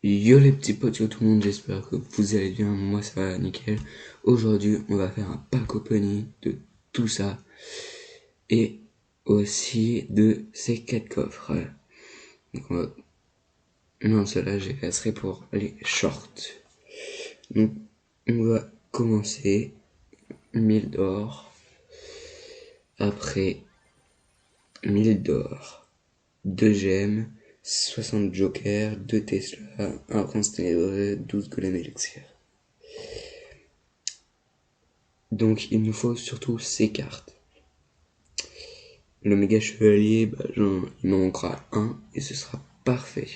Yo les petits potes, yo tout le monde, j'espère que vous allez bien, moi ça va nickel. Aujourd'hui on va faire un pack opening de tout ça et aussi de ces 4 coffres. Donc non, cela je les laisserai pour les shorts. Donc on va commencer 1000 d'or, après 1000 d'or, 2 gemmes, 60 jokers, 2 Tesla, 1 prince ténébreux, 12 golem élixir. Donc il nous faut surtout ces cartes. Le méga chevalier, il m'en manquera un et ce sera parfait.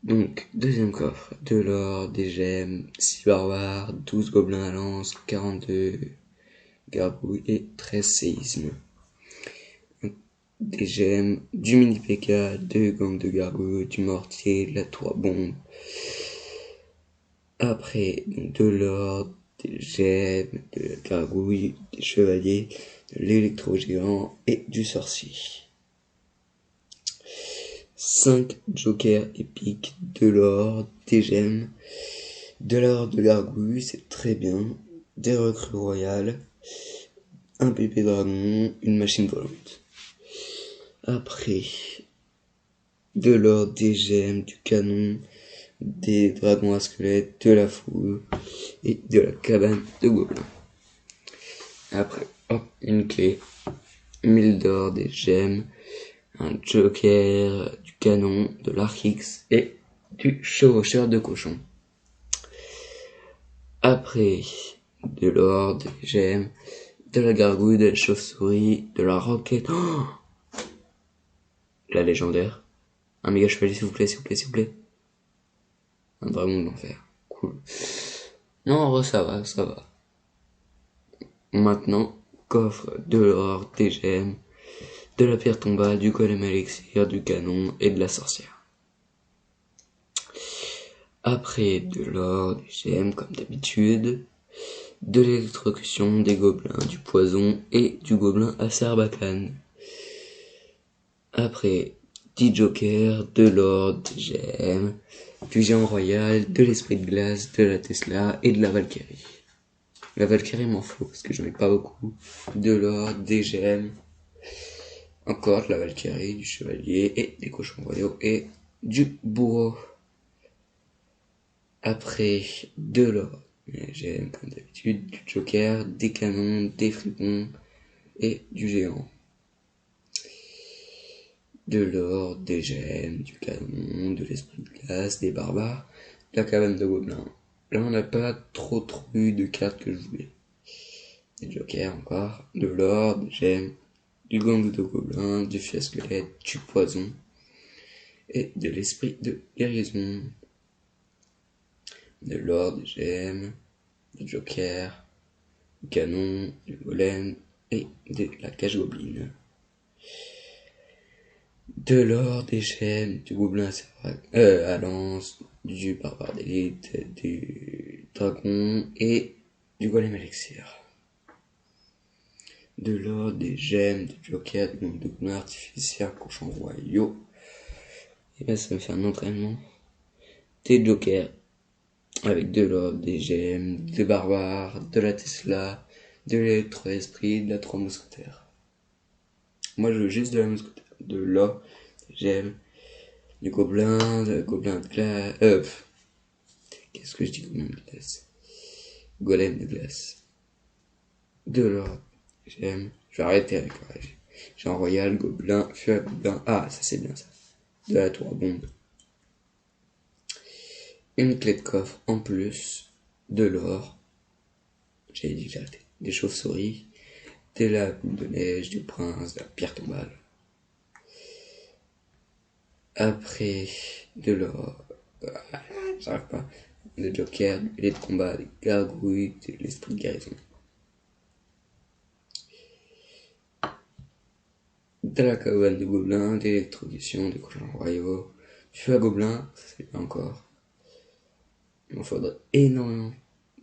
Donc, deuxième coffre, de l'or, des gemmes, 6 barbares, 12 gobelins à lance, 42 gargouilles et 13 séismes. Des gemmes, du mini PK, 2 gangs de gargouilles, du mortier, de la tour à bombe. Après, de l'or, des gemmes, de la gargouille, des chevaliers, de l'électro-géant et du sorcier. 5 jokers épiques, de l'or, des gemmes, de l'or de gargouille, c'est très bien, des recrues royales, un pépé dragon, une machine volante. Après, de l'or, des gemmes, du canon, des dragons à squelette, de la foule et de la cabane de gobelins. Après, hop, une clé, 1000 d'or, des gemmes, un joker, du canon, de l'arc-X et du chevaucheur de cochon. Après, de l'or, des gemmes, de la gargouille, de la chauve-souris, de la roquette, la légendaire, un méga chevalier s'il vous plaît, s'il vous plaît, s'il vous plaît, un dragon de l'enfer, cool. Non, en vrai, ça va, ça va. Maintenant, coffre, de l'or, des gemmes, de la pierre tombale, du golem élixir, du canon et de la sorcière. Après, de l'or, des gemmes, comme d'habitude, de l'électrocution, des gobelins, du poison et du gobelin à Sarbacane. Après, 10 jokers, de l'or, des gemmes, du géant royal, de l'esprit de glace, de la Tesla et de la Valkyrie. La Valkyrie m'en faut parce que j'en ai pas beaucoup. De l'or, des gemmes, encore de la Valkyrie, du chevalier et des cochons royaux et du bourreau. Après, de l'or, des gemmes comme d'habitude, du joker, des canons, des fripons et du géant. De l'or, des gemmes, du canon, de l'esprit de glace, des barbares, de la cabane de gobelins. Là, on n'a pas trop eu de cartes que je voulais. Des jokers encore, de l'or, des gemmes, du gang de gobelins, du fiasquelette, du poison et de l'esprit de guérison. De l'or, des gemmes, du joker, du canon, du golem et de la cage gobeline. De l'or, des gemmes, du gobelin à lance, du barbare d'élite, du dragon et du golem élixir. De l'or, des gemmes, du joker, du gobelin artificiel, cochon royaux. Et là, ça me fait un entraînement. Des jokers avec de l'or, des gemmes, des barbares, de la Tesla, de l'électro-esprit, de la 3 mousquetaires. Moi, je veux juste de la mousquetaire. De l'or, des gemmes, du gobelin de glace, qu'est-ce que je dis, gobelin de glace? Golem de glace. De l'or, j'aime, je vais arrêter avec le rêve. Jean Royal, gobelin, feu à gobelin, ah, ça c'est bien ça. De la tour à bombe. Une clé de coffre en plus, de l'or, j'ai dit que j'arrêtais. Des chauves-souris, de la boule de neige, du prince, de la pierre tombale. Après, de l'or, j'arrive pas. De joker, du billet de combat, des gargouilles, de l'esprit de guérison. De la cabane de gobelins, d'électrocution, des cochons royaux, du feu à gobelins, ça c'est pas encore. Il m'en faudrait énormément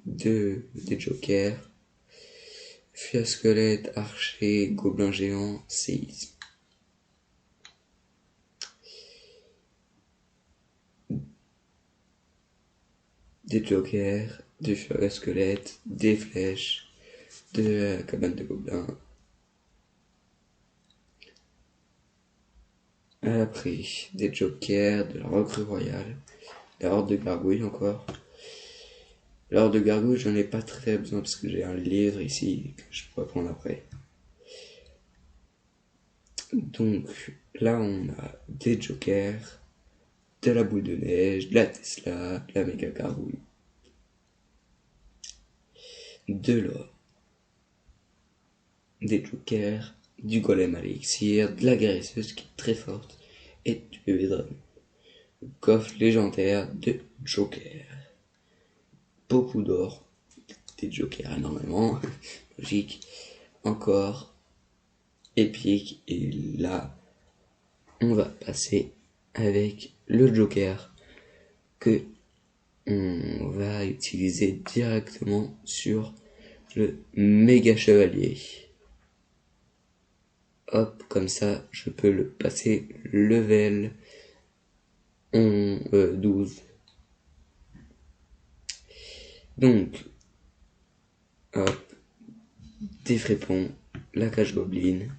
des jokers, fiasquelette, archer, gobelin géant, séisme. des jokers, du feu à squelette, des flèches, de la cabane de gobelins. Après, des jokers, de la recrue royale, la horde de gargouilles encore. La horde de gargouilles, j'en ai pas très besoin parce que j'ai un livre ici que je pourrais prendre après. Donc là, on a des jokers, de la boule de neige, de la Tesla, de la méga gargouille, de l'or, des jokers, du golem à l'élixir, de la guérisseuse qui est très forte, et du bébé dragon. Coffre légendaire de jokers. Beaucoup d'or, des jokers énormément, logique, encore épique, et là, on va passer avec le joker que on va utiliser directement sur le méga chevalier. Hop, comme ça, je peux le passer level 12. Donc, hop, des frépons, la cage gobeline,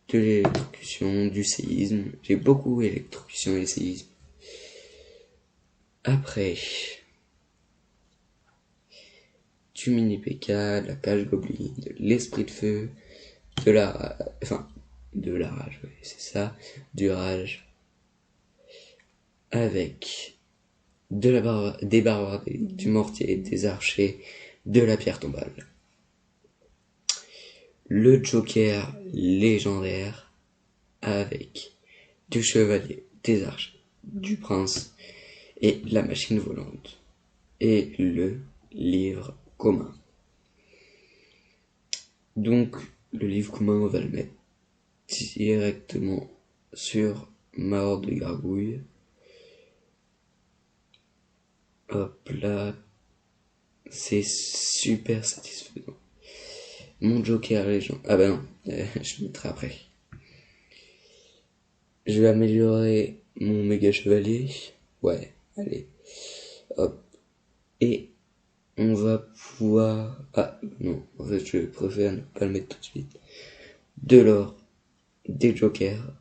de l'électrocution, du séisme. J'ai beaucoup électrocution et séisme. Après, du mini PK, de la cage gobeline, de l'esprit de feu, de la rage, ouais, c'est ça, du rage, avec des barbares, du mortier, des archers, de la pierre tombale. Le joker légendaire avec du chevalier, des archers, du prince et la machine volante. Et le livre commun. Donc, le livre commun, on va le mettre directement sur ma horde de gargouilles. Hop là, c'est super satisfaisant. Mon joker légende. Ah bah non, je le mettrai après. Je vais améliorer mon méga chevalier. Ouais, allez. Hop. Et on va pouvoir... Ah non, en fait je préfère ne pas le mettre tout de suite. De l'or, des jokers,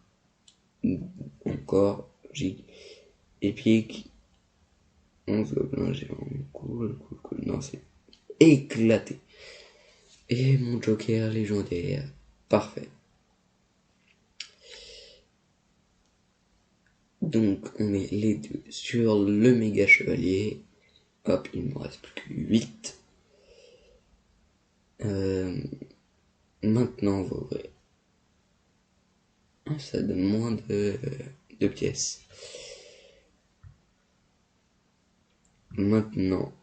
encore, épique, 11 gobelins géants, cool, non c'est éclaté. Et mon joker légendaire, parfait. Donc on met les deux sur le méga chevalier. Hop, il me reste plus que 8. Maintenant on va ouvrir. Ça donne moins de pièces. Maintenant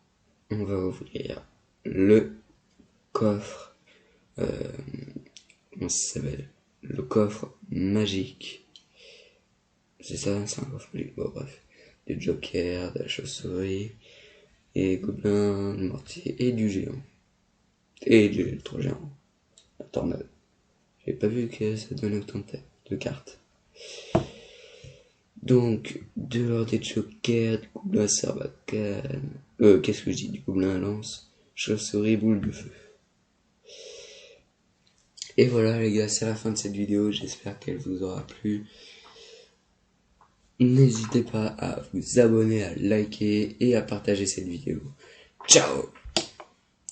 on va ouvrir le coffre. Comment ça s'appelle? Le coffre magique. C'est ça, c'est un coffre magique. Bon, bref. Du joker, de la chauve-souris, et gobelin, du mortier, et du géant. Et de l'électro-géant. La tornade. J'avais pas vu que ça donnait autant de cartes. Donc, de l'ordre des jokers, du gobelin à Sarbacane. Qu'est-ce que je dis? Du gobelin à lance, chauve-souris, boule de feu. Et voilà les gars, c'est la fin de cette vidéo, j'espère qu'elle vous aura plu. N'hésitez pas à vous abonner, à liker et à partager cette vidéo. Ciao!